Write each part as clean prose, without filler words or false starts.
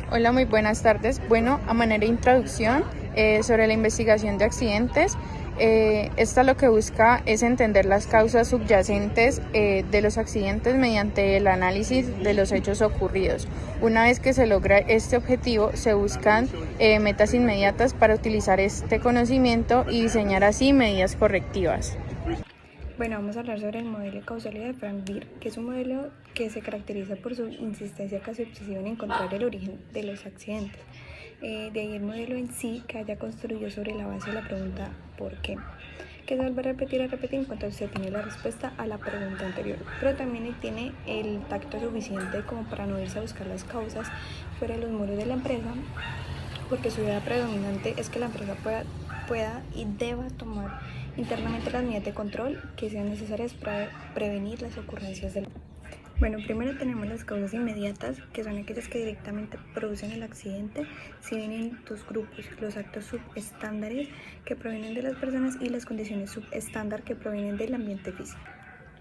Hola, muy buenas tardes. Bueno, a manera de introducción sobre la investigación de accidentes, esta lo que busca es entender las causas subyacentes de los accidentes mediante el análisis de los hechos ocurridos. Una vez que se logra este objetivo, se buscan metas inmediatas para utilizar este conocimiento y diseñar así medidas correctivas. Bueno, vamos a hablar sobre el modelo de causalidad de Frank Beer, que es un modelo que se caracteriza por su insistencia casi obsesiva en encontrar el origen de los accidentes. De ahí el modelo en sí que haya construido sobre la base de la pregunta ¿por qué? Que es volver a repetir en cuanto se tiene la respuesta a la pregunta anterior, pero también tiene el tacto suficiente como para no irse a buscar las causas fuera de los muros de la empresa, porque su idea predominante es que la empresa pueda y deba tomar internamente las medidas de control que sean necesarias para prevenir las ocurrencias del. Bueno, primero tenemos las causas inmediatas, que son aquellas que directamente producen el accidente. Si bien en dos grupos, los actos subestándares que provienen de las personas y las condiciones subestándar que provienen del ambiente físico.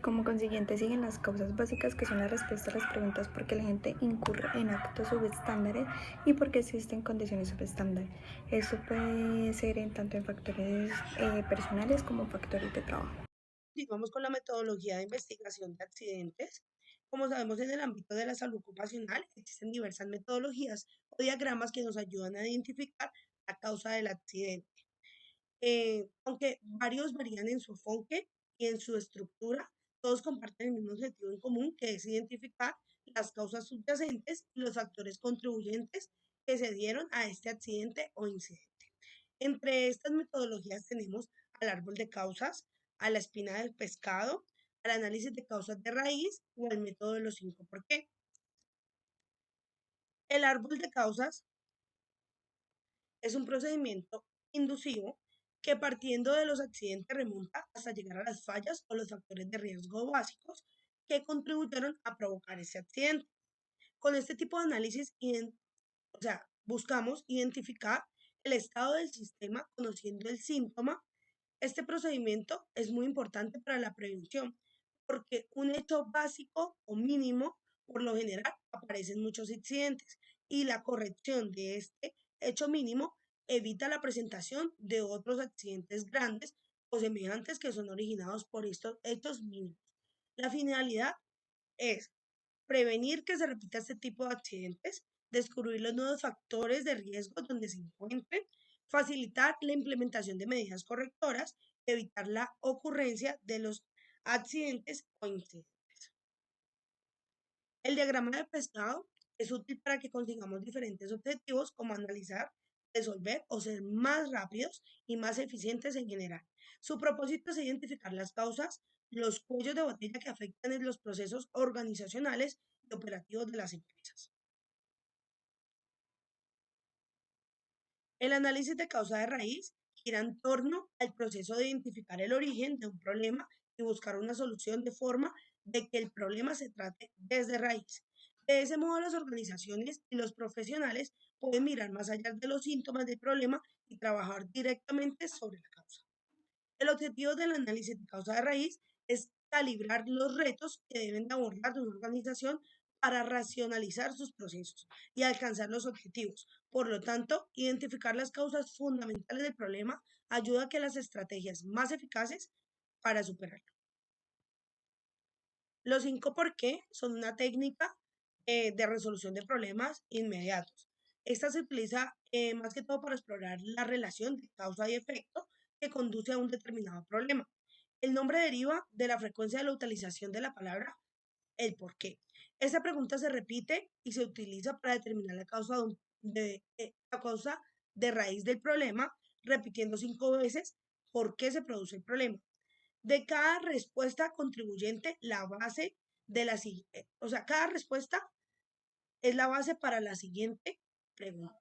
Como consiguiente siguen las causas básicas, que son la respuesta a las preguntas por qué la gente incurre en actos subestándares y por qué existen condiciones subestándares. Esto puede ser tanto en factores personales como factores de trabajo. Continuamos con la metodología de investigación de accidentes. Como sabemos, en el ámbito de la salud ocupacional existen diversas metodologías o diagramas que nos ayudan a identificar la causa del accidente. Aunque varios varían en su enfoque y en su estructura, todos comparten el mismo objetivo en común, que es identificar las causas subyacentes y los factores contribuyentes que se dieron a este accidente o incidente. Entre estas metodologías tenemos al árbol de causas, a la espina del pescado, al análisis de causas de raíz o al método de los 5 por qué. El árbol de causas es un procedimiento inducivo que, partiendo de los accidentes, remonta hasta llegar a las fallas o los factores de riesgo básicos que contribuyeron a provocar ese accidente. Con este tipo de análisis, buscamos identificar el estado del sistema conociendo el síntoma. Este procedimiento es muy importante para la prevención porque un hecho básico o mínimo, por lo general, aparece en muchos accidentes y la corrección de este hecho mínimo evita la presentación de otros accidentes grandes o semejantes que son originados por estos hechos mínimos. La finalidad es prevenir que se repita este tipo de accidentes, descubrir los nuevos factores de riesgo donde se encuentren, facilitar la implementación de medidas correctoras, evitar la ocurrencia de los accidentes o incidentes. El diagrama de pescado es útil para que consigamos diferentes objetivos como analizar, resolver o ser más rápidos y más eficientes en general. Su propósito es identificar las causas, los cuellos de botella que afectan en los procesos organizacionales y operativos de las empresas. El análisis de causa de raíz gira en torno al proceso de identificar el origen de un problema y buscar una solución de forma de que el problema se trate desde raíz. De ese modo, las organizaciones y los profesionales pueden mirar más allá de los síntomas del problema y trabajar directamente sobre la causa. El objetivo del análisis de causa de raíz es calibrar los retos que deben de abordar una organización para racionalizar sus procesos y alcanzar los objetivos. Por lo tanto, identificar las causas fundamentales del problema ayuda a que las estrategias más eficaces para superarlo. Los 5 por qué son una técnica de resolución de problemas inmediatos. Esta se utiliza más que todo para explorar la relación de causa y efecto que conduce a un determinado problema. El nombre deriva de la frecuencia de la utilización de la palabra el por qué. Esta pregunta se repite y se utiliza para determinar la causa de raíz del problema, repitiendo 5 veces por qué se produce el problema. De cada respuesta contribuyente, la base de la siguiente, cada respuesta es la base para la siguiente pregunta.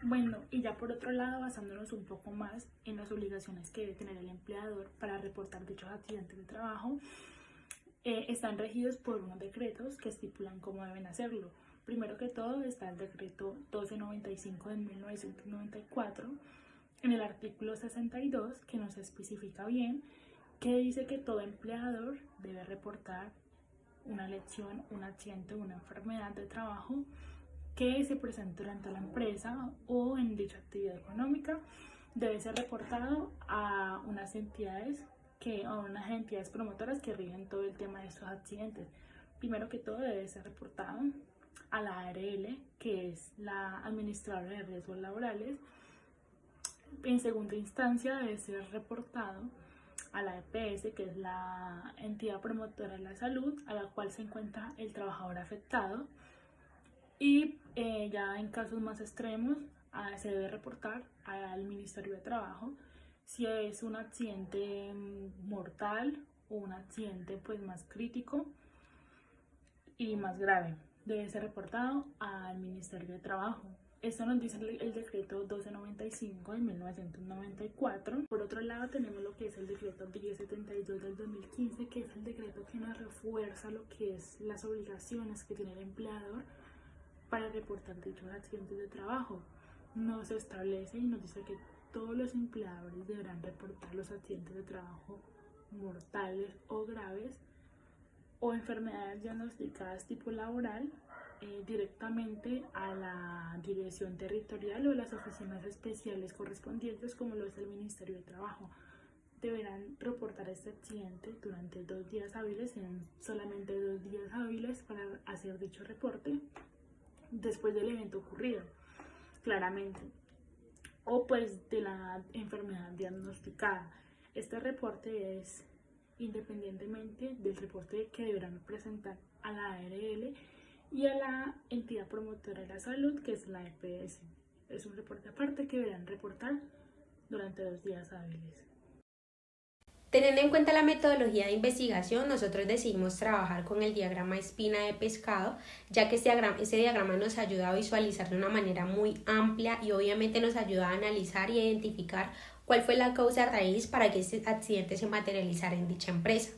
Bueno, y ya por otro lado, basándonos un poco más en las obligaciones que debe tener el empleador para reportar dichos accidentes de trabajo, están regidos por unos decretos que estipulan cómo deben hacerlo. Primero que todo está el decreto 1295 de 1994, en el artículo 62, que nos especifica bien, que dice que todo empleador debe reportar una lesión, un accidente o una enfermedad de trabajo que se presente durante la empresa o en dicha actividad económica debe ser reportado a unas entidades promotoras que rigen todo el tema de estos accidentes. Primero que todo debe ser reportado a la ARL, que es la Administradora de Riesgos Laborales. En segunda instancia debe ser reportado a la EPS, que es la entidad promotora de la salud, a la cual se encuentra el trabajador afectado. Y ya en casos más extremos se debe reportar al Ministerio de Trabajo si es un accidente mortal o un accidente pues más crítico y más grave. Debe ser reportado al Ministerio de Trabajo. Esto nos dice el decreto 1295 de 1994. Por otro lado tenemos lo que es el decreto 1072 del 2015, que es el decreto que nos refuerza lo que es las obligaciones que tiene el empleador para reportar dichos accidentes de trabajo. Nos establece y nos dice que todos los empleadores deberán reportar los accidentes de trabajo mortales o graves o enfermedades diagnosticadas tipo laboral directamente a la dirección territorial o las oficinas especiales correspondientes, como lo es el Ministerio de Trabajo. Deberán reportar este accidente durante 2 días hábiles, tienen solamente 2 días hábiles para hacer dicho reporte después del evento ocurrido, claramente, o pues de la enfermedad diagnosticada. Este reporte es independientemente del reporte que deberán presentar a la ARL y a la entidad promotora de la salud, que es la EPS. Es un reporte aparte que deberán reportar durante 2 días hábiles. Teniendo en cuenta la metodología de investigación, nosotros decidimos trabajar con el diagrama espina de pescado, ya que este diagrama nos ayuda a visualizar de una manera muy amplia y obviamente nos ayuda a analizar y a identificar cuál fue la causa raíz para que este accidente se materializara en dicha empresa.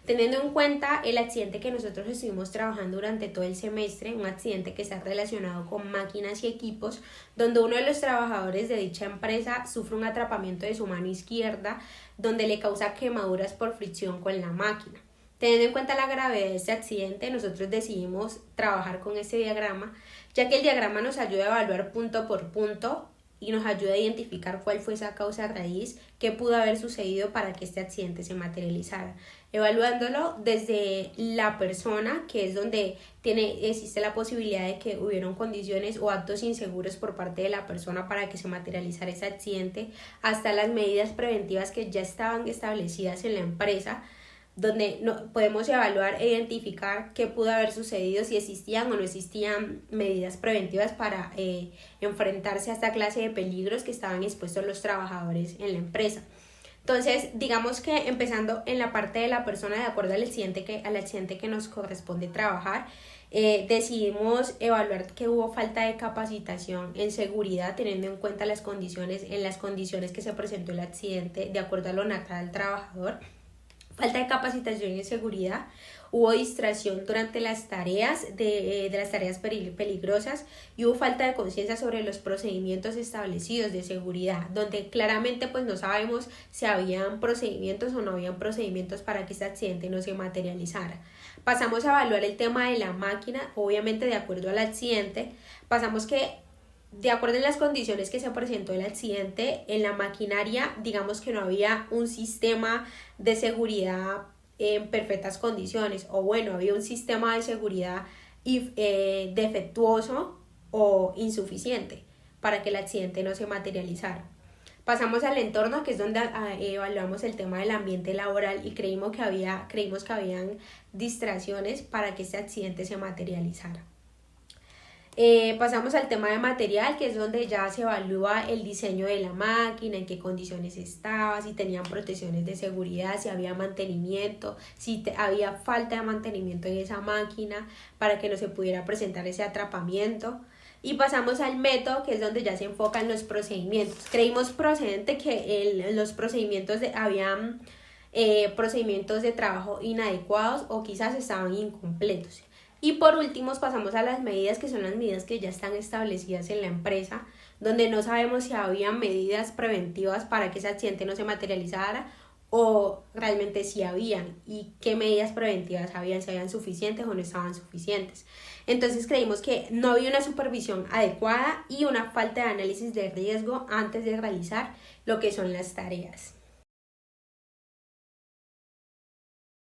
Teniendo en cuenta el accidente que nosotros estuvimos trabajando durante todo el semestre, un accidente que está relacionado con máquinas y equipos, donde uno de los trabajadores de dicha empresa sufre un atrapamiento de su mano izquierda, donde le causa quemaduras por fricción con la máquina. Teniendo en cuenta la gravedad de este accidente, nosotros decidimos trabajar con este diagrama, ya que el diagrama nos ayuda a evaluar punto por punto y nos ayuda a identificar cuál fue esa causa raíz, qué pudo haber sucedido para que este accidente se materializara, evaluándolo desde la persona, que es donde existe la posibilidad de que hubieron condiciones o actos inseguros por parte de la persona para que se materializara ese accidente, hasta las medidas preventivas que ya estaban establecidas en la empresa, donde podemos evaluar e identificar qué pudo haber sucedido, si existían o no existían medidas preventivas para enfrentarse a esta clase de peligros que estaban expuestos los trabajadores en la empresa. Entonces, digamos que empezando en la parte de la persona, de acuerdo al accidente que nos corresponde trabajar, decidimos evaluar que hubo falta de capacitación en seguridad, teniendo en cuenta en las condiciones que se presentó el accidente de acuerdo a lo natal del trabajador. Falta de capacitación en seguridad, hubo distracción durante las tareas de las tareas peligrosas y hubo falta de conciencia sobre los procedimientos establecidos de seguridad, donde claramente pues no sabemos si habían procedimientos o no habían procedimientos para que este accidente no se materializara. Pasamos a evaluar el tema de la máquina, obviamente de acuerdo al accidente, pasamos que de acuerdo a las condiciones que se presentó el accidente, en la maquinaria, digamos que no había un sistema de seguridad en perfectas condiciones, o bueno, había un sistema de seguridad defectuoso o insuficiente para que el accidente no se materializara. Pasamos al entorno, que es donde evaluamos el tema del ambiente laboral y creímos que habían distracciones para que este accidente se materializara. Pasamos al tema de material, que es donde ya se evalúa el diseño de la máquina, en qué condiciones estaba, si tenían protecciones de seguridad, si había mantenimiento, si había falta de mantenimiento en esa máquina para que no se pudiera presentar ese atrapamiento. Y pasamos al método, que es donde ya se enfocan los procedimientos. Creímos procedente que los procedimientos habían procedimientos de trabajo inadecuados o quizás estaban incompletos. Y por último pasamos a las medidas, que son las medidas que ya están establecidas en la empresa, donde no sabemos si había medidas preventivas para que ese accidente no se materializara o realmente sí habían y qué medidas preventivas habían, si habían suficientes o no estaban suficientes. Entonces creímos que no había una supervisión adecuada y una falta de análisis de riesgo antes de realizar lo que son las tareas.